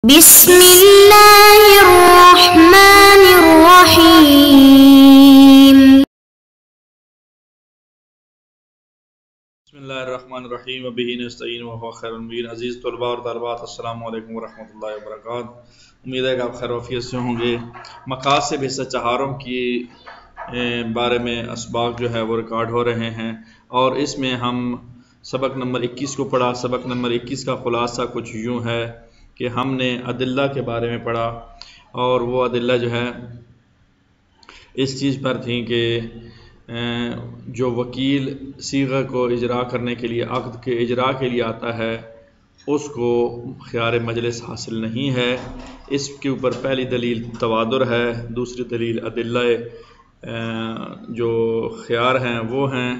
بسم اللہ الرحمن الرحیم بسم اللہ الرحمن الرحیم وبہ نستعین وهو خیر المعین۔ عزیز طلباء اور طالبات، السلام علیکم ورحمۃ اللہ وبرکاتہ۔ امید ہے کہ آپ خیر وعافیت سے ہوں گے۔ مقاصد حصہ چہارم کی بارے میں اسباق جو ہے وہ ریکارڈ ہو رہے ہیں، اور اس میں ہم سبق نمبر 21 کو پڑھا۔ سبق نمبر 21 کا خلاصہ کچھ یوں ہے کہ ہم نے ادلہ کے بارے میں پڑھا، اور وہ ادلہ جو ہے اس چیز پر تھیں کہ جو وکیل صیغہ کو اجرا کرنے کے لیے، عقد کے اجرا کے لیے آتا ہے، اس کو خیار مجلس حاصل نہیں ہے۔ اس کے اوپر پہلی دلیل توادر ہے، دوسری دلیل ادلہ جو خیار ہیں وہ ہیں،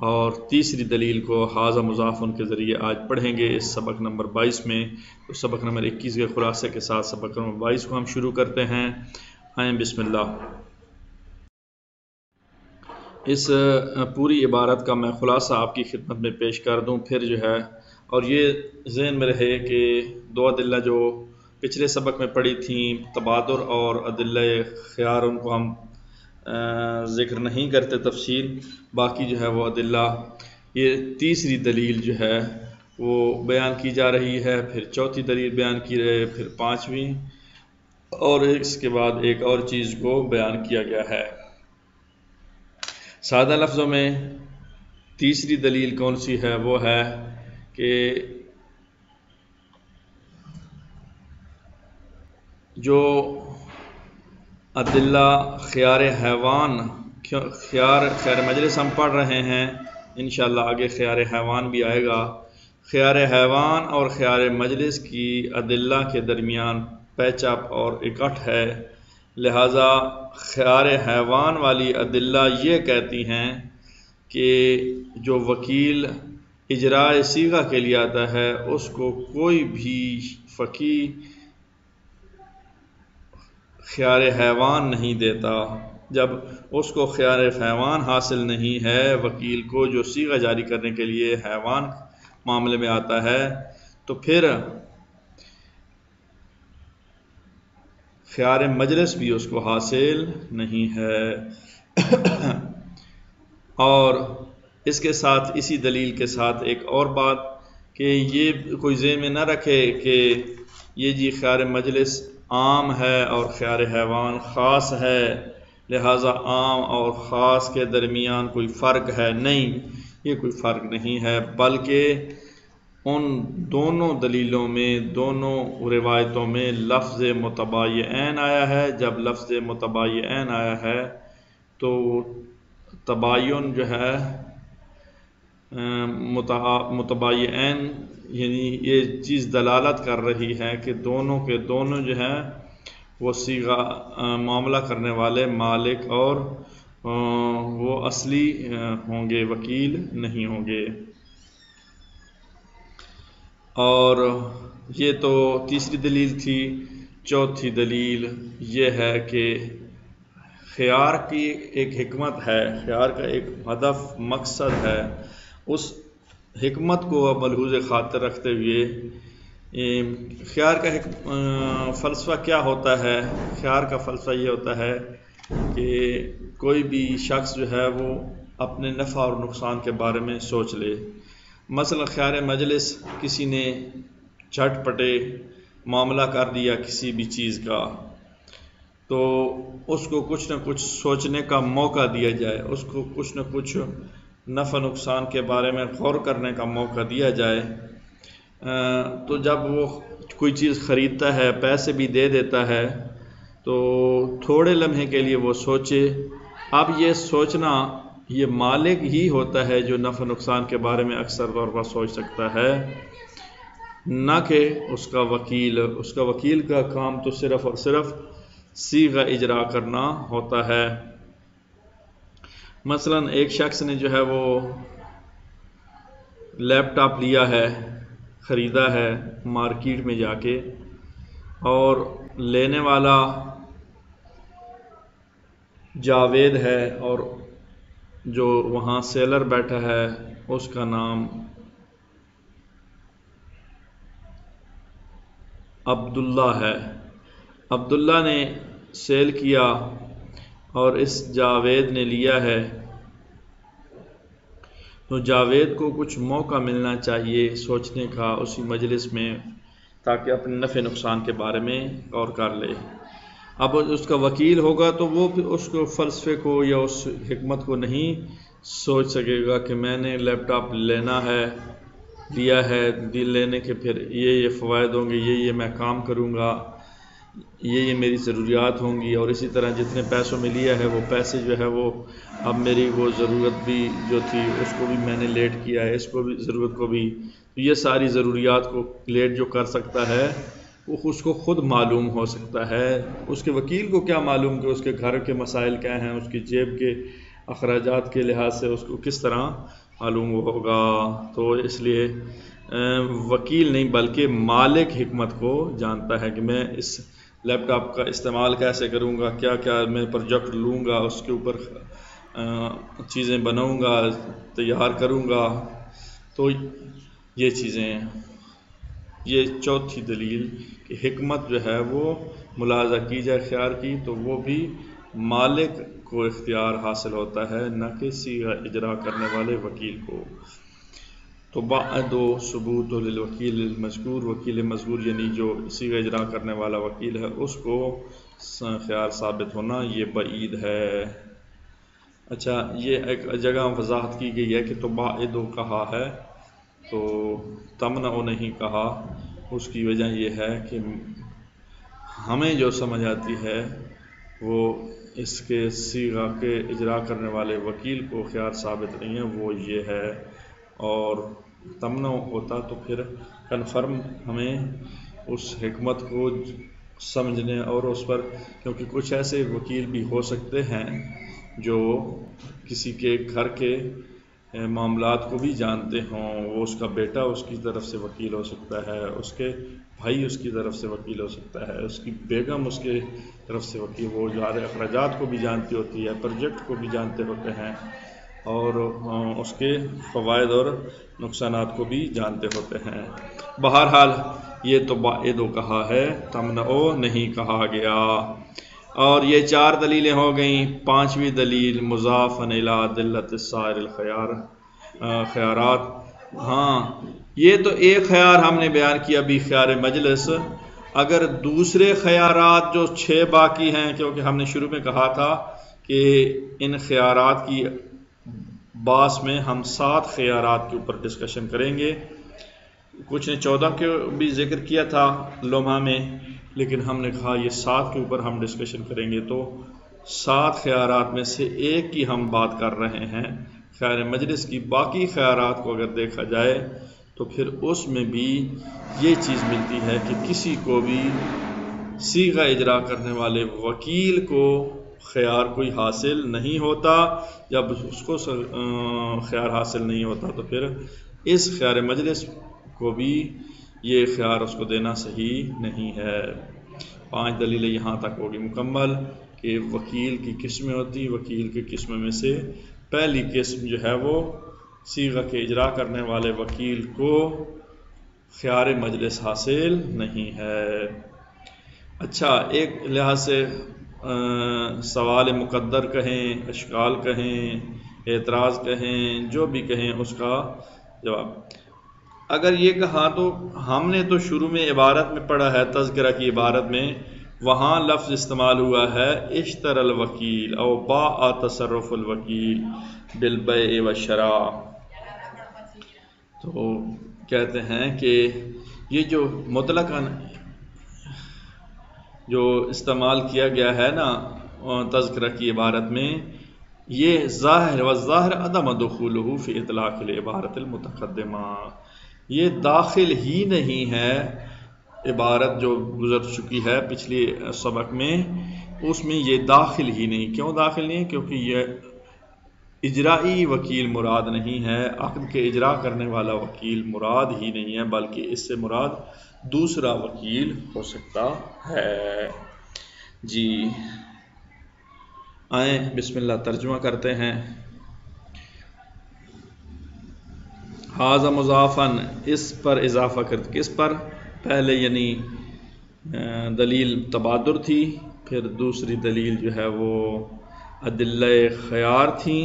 اور تیسری دلیل کو حاذا مضافن کے ذریعے آج پڑھیں گے اس سبق نمبر 22 میں۔ تو سبق نمبر 21 کے خلاصے کے ساتھ سبق نمبر 22 کو ہم شروع کرتے ہیں۔ آئیں بسم اللہ۔ اس پوری عبارت کا میں خلاصہ آپ کی خدمت میں پیش کر دوں، پھر جو ہے، اور یہ ذہن میں رہے کہ دو ادلہ جو پچھلے سبق میں پڑھی تھیں، تبادر اور ادلہ خیار، ان کو ہم ذکر نہیں کرتے تفصیل، باقی جو ہے وہ ادلہ، یہ تیسری دلیل جو ہے وہ بیان کی جا رہی ہے، پھر چوتھی دلیل بیان کی رہے، پھر پانچویں، اور اس کے بعد ایک اور چیز کو بیان کیا گیا ہے۔ سادہ لفظوں میں تیسری دلیل کون سی ہے؟ وہ ہے کہ جو ادلہ خیار حیوان، خیار مجلس ہم پڑھ رہے ہیں، انشاءاللہ آگے خیار حیوان بھی آئے گا۔ خیار حیوان اور خیار مجلس کی ادلہ کے درمیان پیچ اپ اور اکٹھ ہے، لہذا خیار حیوان والی ادلہ یہ کہتی ہیں کہ جو وکیل اجراء صیغہ کے لیے آتا ہے، اس کو کوئی بھی فقیہ خیار حیوان نہیں دیتا۔ جب اس کو خیار حیوان حاصل نہیں ہے، وکیل کو جو صیغہ جاری کرنے کے لیے حیوان معاملے میں آتا ہے، تو پھر خیار مجلس بھی اس کو حاصل نہیں ہے۔ اور اس کے ساتھ، اسی دلیل کے ساتھ ایک اور بات کہ یہ کوئی ذہن میں نہ رکھے کہ یہ جی خیار مجلس عام ہے اور خیار حیوان خاص ہے، لہٰذا عام اور خاص کے درمیان کوئی فرق ہے۔ نہیں، یہ کوئی فرق نہیں ہے، بلکہ ان دونوں دلیلوں میں، دونوں روایتوں میں لفظ متباینین آیا ہے۔ جب لفظ متباینین آیا ہے تو تباین جو ہے متباین، یعنی یہ چیز دلالت کر رہی ہے کہ دونوں کے دونوں جو ہیں وہ صیغہ معاملہ کرنے والے مالک اور وہ اصلی ہوں گے، وکیل نہیں ہوں گے۔ اور یہ تو تیسری دلیل تھی۔ چوتھی دلیل یہ ہے کہ خیار کی ایک حکمت ہے، خیار کا ایک ہدف، مقصد ہے۔ اس حکمت کو ملحوظ خاطر رکھتے ہوئے خیار کا فلسفہ کیا ہوتا ہے؟ خیار کا فلسفہ یہ ہوتا ہے کہ کوئی بھی شخص جو ہے وہ اپنے نفع اور نقصان کے بارے میں سوچ لے۔ مثلا خیار مجلس، کسی نے جھٹ پٹے معاملہ کر دیا کسی بھی چیز کا، تو اس کو کچھ نہ کچھ سوچنے کا موقع دیا جائے، اس کو کچھ نہ کچھ نفع نقصان کے بارے میں غور کرنے کا موقع دیا جائے۔ تو جب وہ کوئی چیز خریدتا ہے، پیسے بھی دے دیتا ہے، تو تھوڑے لمحے کے لیے وہ سوچے۔ اب یہ سوچنا یہ مالک ہی ہوتا ہے جو نفع نقصان کے بارے میں اکثر طور پر سوچ سکتا ہے، نہ کہ اس کا وکیل۔ اس کا وکیل کا کام تو صرف اور صرف صیغہ اجرا کرنا ہوتا ہے۔ مثلا ایک شخص نے جو ہے وہ لیپ ٹاپ لیا ہے، خریدا ہے مارکیٹ میں جا کے، اور لینے والا جاوید ہے اور جو وہاں سیلر بیٹھا ہے اس کا نام عبداللہ ہے، عبداللہ نے سیل کیا اور اس جاوید نے لیا ہے، تو جاوید کو کچھ موقع ملنا چاہیے سوچنے کا اسی مجلس میں، تاکہ اپنے نفع نقصان کے بارے میں غور کر لے۔ اب اس کا وکیل ہوگا تو وہ اس کو فلسفے کو یا اس حکمت کو نہیں سوچ سکے گا کہ میں نے لیپ ٹاپ لینا ہے، لیا ہے، لینے کے پھر یہ فوائد ہوں گے، یہ میں کام کروں گا، یہ میری ضروریات ہوں گی، اور اسی طرح جتنے پیسوں میں لیا ہے وہ پیسے جو ہے وہ اب میری وہ ضرورت بھی جو تھی اس کو بھی میں نے لیٹ کیا ہے، اس کو بھی ضرورت کو بھی، یہ ساری ضروریات کو لیٹ جو کر سکتا ہے وہ اس کو خود معلوم ہو سکتا ہے۔ اس کے وکیل کو کیا معلوم کہ اس کے گھر کے مسائل کیا ہیں، اس کی جیب کے اخراجات کے لحاظ سے اس کو کس طرح معلوم ہوگا۔ تو اس لیے وکیل نہیں بلکہ مالک حکمت کو جانتا ہے کہ میں اس لیپ ٹاپ کا استعمال کیسے کروں گا، کیا کیا میں پروجیکٹ لوں گا، اس کے اوپر چیزیں بناؤں گا، تیار کروں گا۔ تو یہ چیزیں ہیں۔ یہ چوتھی دلیل کہ حکمت جو ہے وہ ملاحظہ کی جائے خیار کی تو وہ بھی مالک کو اختیار حاصل ہوتا ہے، نہ کہ صیغہ اجرا کرنے والے وکیل کو۔ تو بعد ثبوت للوکیل المذکور، وکیل مذکور یعنی جو صیغہ اجرا کرنے والا وکیل ہے اس کو خیار ثابت ہونا یہ بعید ہے۔ اچھا، یہ ایک جگہ وضاحت کی گئی ہے کہ تو بعد کہا ہے تو تمنع نہیں کہا، اس کی وجہ یہ ہے کہ ہمیں جو سمجھ آتی ہے وہ اس کے صیغہ کے اجرا کرنے والے وکیل کو خیار ثابت نہیں ہے، وہ یہ ہے، اور تمنع ہوتا تو پھر کنفرم ہمیں اس حکمت کو سمجھنے اور اس پر، کیونکہ کچھ ایسے وکیل بھی ہو سکتے ہیں جو کسی کے گھر کے معاملات کو بھی جانتے ہوں، وہ اس کا بیٹا اس کی طرف سے وکیل ہو سکتا ہے، اس کے بھائی اس کی طرف سے وکیل ہو سکتا ہے، اس کی بیگم اس کے طرف سے وکیل، وہ سارے اخراجات کو بھی جانتی ہوتی ہے، پروجیکٹ کو بھی جانتے ہوتے ہیں، اور اس کے فوائد اور نقصانات کو بھی جانتے ہوتے ہیں۔ بہرحال یہ تو بعد کہا ہے، تمنع نہیں کہا گیا۔ اور یہ 4 دلیلیں ہو گئیں۔ 5ویں دلیل مضاف الی دلت سائر خیارات۔ ہاں، یہ تو ایک خیار ہم نے بیان کیا بھی خیار مجلس، اگر دوسرے خیارات جو 6 باقی ہیں، کیونکہ ہم نے شروع میں کہا تھا کہ ان خیارات کی باس میں ہم 7 خیارات کے اوپر ڈسکشن کریں گے، کچھ نے 14 کے بھی ذکر کیا تھا لمحہ میں، لیکن ہم نے کہا یہ 7 کے اوپر ہم ڈسکشن کریں گے، تو 7 خیارات میں سے ایک کی ہم بات کر رہے ہیں خیار مجلس کی۔ باقی خیارات کو اگر دیکھا جائے تو پھر اس میں بھی یہ چیز ملتی ہے کہ کسی کو بھی صیغہ اجرا کرنے والے وکیل کو خیار کوئی حاصل نہیں ہوتا، جب اس کو خیار حاصل نہیں ہوتا تو پھر اس خیار مجلس کو بھی یہ خیار اس کو دینا صحیح نہیں ہے۔ 5 دلیلیں یہاں تک ہوگی مکمل کہ وکیل کی قسمیں ہوتی، وکیل کی قسموں میں سے پہلی قسم جو ہے وہ صیغہ کے اجرا کرنے والے وکیل کو خیار مجلس حاصل نہیں ہے۔ اچھا، ایک لحاظ سے سوال مقدر کہیں، اشکال کہیں، اعتراض کہیں، جو بھی کہیں اس کا جواب، اگر یہ کہا تو ہم نے تو شروع میں عبارت میں پڑھا ہے، تذکرہ کی عبارت میں وہاں لفظ استعمال ہوا ہے اشتر الوکیل او باع تصرف الوکیل بالبیع والشراء، تو کہتے ہیں کہ یہ جو مطلقاً جو استعمال کیا گیا ہے نا تذکرہ کی عبارت میں، یہ ظاہر والظاہر عدم دخولہ فی اطلاق العبارت المتقدمہ، یہ داخل ہی نہیں ہے عبارت جو گزر چکی ہے پچھلی سبق میں، اس میں یہ داخل ہی نہیں۔ کیوں داخل نہیں ہے؟ کیونکہ یہ اجرائی وکیل مراد نہیں ہے، عقد کے اجرا کرنے والا وکیل مراد ہی نہیں ہے، بلکہ اس سے مراد دوسرا وکیل ہو سکتا ہے۔ جی آئیں بسم اللہ ترجمہ کرتے ہیں۔ ھذا مضافن، اس پر اضافہ کرتے، کس پر؟ پہلے یعنی دلیل تبادر تھی، پھر دوسری دلیل جو ہے وہ ادلہ خیار تھیں،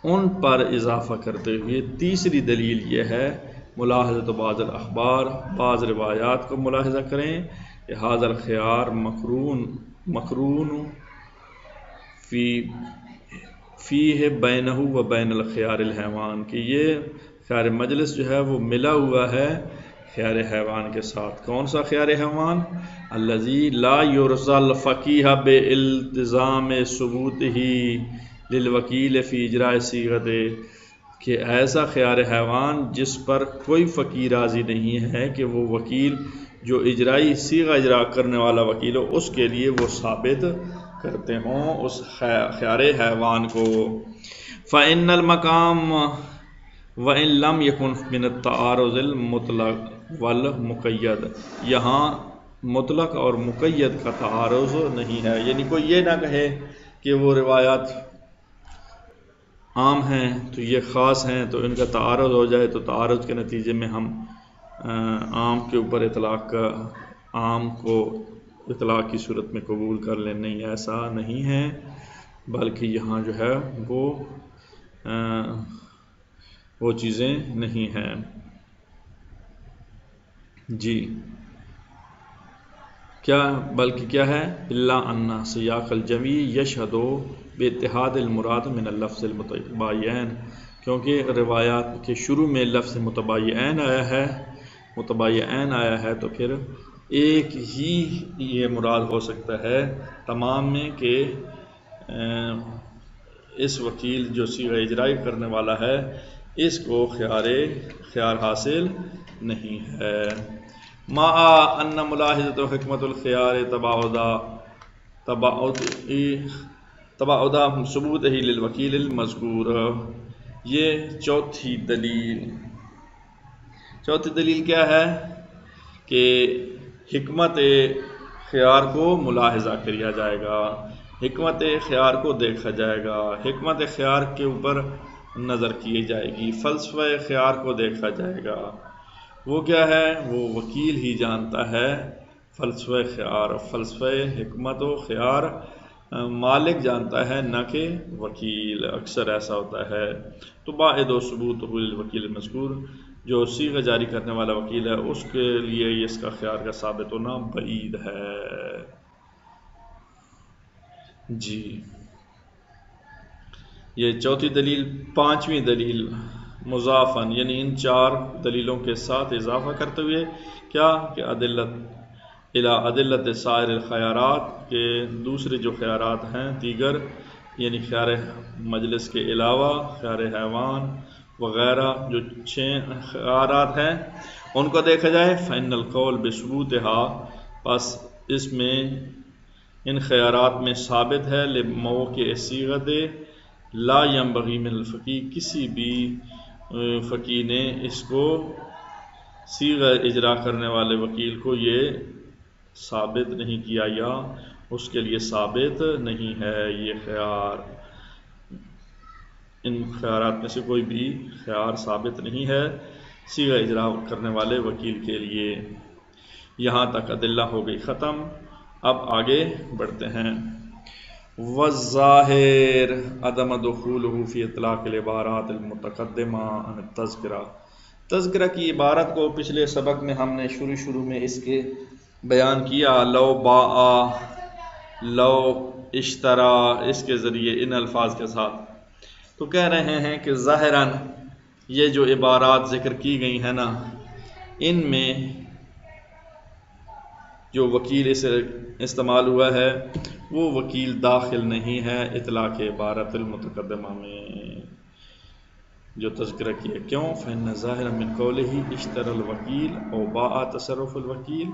ان پر اضافہ کرتے ہوئے تیسری دلیل یہ ہے ملاحظۃ بعض الاخبار، بعض روایات کو ملاحظہ کریں کہ ھذا الخیار مقرون فیہ بینہ و بین الخیار الحیوان، کہ یہ خیار مجلس جو ہے وہ ملا ہوا ہے خیار حیوان کے ساتھ۔ کون سا خیار حیوان؟ الذی لا یرضی الفقیہ بالتزام ثبوتہ للوکیل فی اجراء صیغۃ، کہ ایسا خیار حیوان جس پر کوئی فقیہ راضی نہیں ہے کہ وہ وکیل جو اجرائی صیغہ اجرا کرنے والا وکیل ہو اس کے لیے وہ ثابت کرتے ہوں اس خیار حیوان کو۔ فإن المقام وإن لم يكن من التعارض المطلق والمقید، یہاں مطلق اور مقید کا تعارض نہیں ہے، یعنی کوئی یہ نہ کہے کہ وہ روایات عام ہیں تو یہ خاص ہیں تو ان کا تعارض ہو جائے تو تعارض کے نتیجے میں ہم عام کے اوپر اطلاق کا عام کو اطلاق کی صورت میں قبول کر لیں، نہیں ایسا نہیں ہے، بلکہ یہاں جو ہے وہ چیزیں نہیں ہیں۔ جی کیا بلکہ کیا ہے؟ الا ان سیاق الجمی یشہد باتحاد المراد من اللفظ المتباین، کیونکہ روایات کے شروع میں لفظ متباین آیا ہے تو پھر ایک ہی یہ مراد ہو سکتا ہے تمام میں کہ اس وکیل جو صیغہ اجرائی کرنے والا ہے اس کو خیار حاصل نہیں ہے۔ ما ان ملاحظۃ حکمت الخیار تباعدہ ثبوتہ للوکیل المذکور، یہ چوتھی دلیل کیا ہے کہ حکمت خیار کو ملاحظہ کیا جائے گا، حکمت خیار کو دیکھا جائے گا، حکمت خیار کے اوپر نظر کی جائے گی، فلسفہ خیار کو دیکھا جائے گا۔ وہ کیا ہے؟ وہ وکیل ہی جانتا ہے فلسفہ خیار، فلسفہ حکمت و خیار مالک جانتا ہے نہ کہ وکیل، اکثر ایسا ہوتا ہے۔ تو باعد و ثبوت الوکیل مذکور، جو صیغہ جاری کرنے والا وکیل ہے اس کے لیے اس کا خیار کا ثابت ہونا بعید ہے۔ جی یہ چوتھی دلیل۔ پانچویں دلیل مضافن، یعنی ان چار دلیلوں کے ساتھ اضافہ کرتے ہوئے کیا کہ عدلت سائر الخیارات، کے دوسرے جو خیارات ہیں دیگر، یعنی خیار مجلس کے علاوہ خیار حیوان وغیرہ جو 6 خیارات ہیں ان کو دیکھا جائے۔ فإن القول بثبوتها، پس اس میں ان خیارات میں ثابت ہے لموقع صیغۃ لا ينبغي من الفقیہ، کسی بھی فقیہ نے اس کو صیغہ اجرا کرنے والے وکیل کو یہ ثابت نہیں کیا یا اس کے لیے ثابت نہیں ہے یہ خیار، ان خیارات میں سے کوئی بھی خیار ثابت نہیں ہے صیغہ اجرا کرنے والے وکیل کے لیے۔ یہاں تک ادلہ ہو گئی ختم، اب آگے بڑھتے ہیں۔ والظاہر عدم دخولہ فی اطلاق العبارات المتقدمہ عن التذکرہ، تذکرہ کی عبارت کو پچھلے سبق میں ہم نے شروع میں اس کے بیان کیا، لو باء، لو اشترا، اس کے ذریعے ان الفاظ کے ساتھ، تو کہہ رہے ہیں کہ ظاہراً یہ جو عبارات ذکر کی گئی ہیں نا، ان میں جو وکیل اسے استعمال ہوا ہے وہ وکیل داخل نہیں ہے اطلاق عبارت المتقدمہ میں جو تذکرہ کیا۔ کیوں؟ فإن ظاہر من قولہ اشترى الوکیل او باء تصرف الوکیل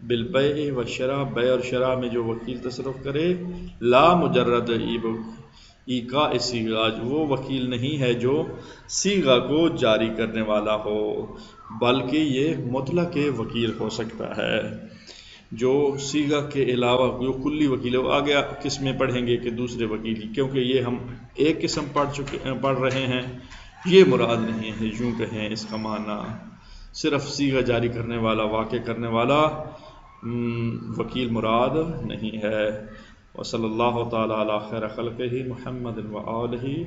بالبیع والشراء، بیع اور شراء میں جو وکیل تصرف کرے، لا مجرد ایقاع صیغہ، وہ وکیل نہیں ہے جو صیغہ کو جاری کرنے والا ہو، بلکہ یہ مطلق وکیل ہو سکتا ہے جو صیغہ کے علاوہ جو کلی وکیل ہے۔ آگے قسمیں پڑھیں گے کہ دوسرے وکیل، کیونکہ یہ ہم ایک قسم پڑھ رہے ہیں، یہ مراد نہیں ہے یوں کہیں اس کا معنی صرف صیغہ جاری کرنے والا، واقع کرنے والا وکیل مراد نہیں ہے۔ وصلی اللہ تعالیٰ علی خیر خلقہ محمد وآلہ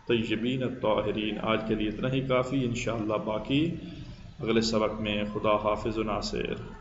طیبین الطاہرین۔ آج کے لیے اتنا ہی کافی، انشاءاللہ باقی اگلے سبق میں۔ خدا حافظ و ناصر۔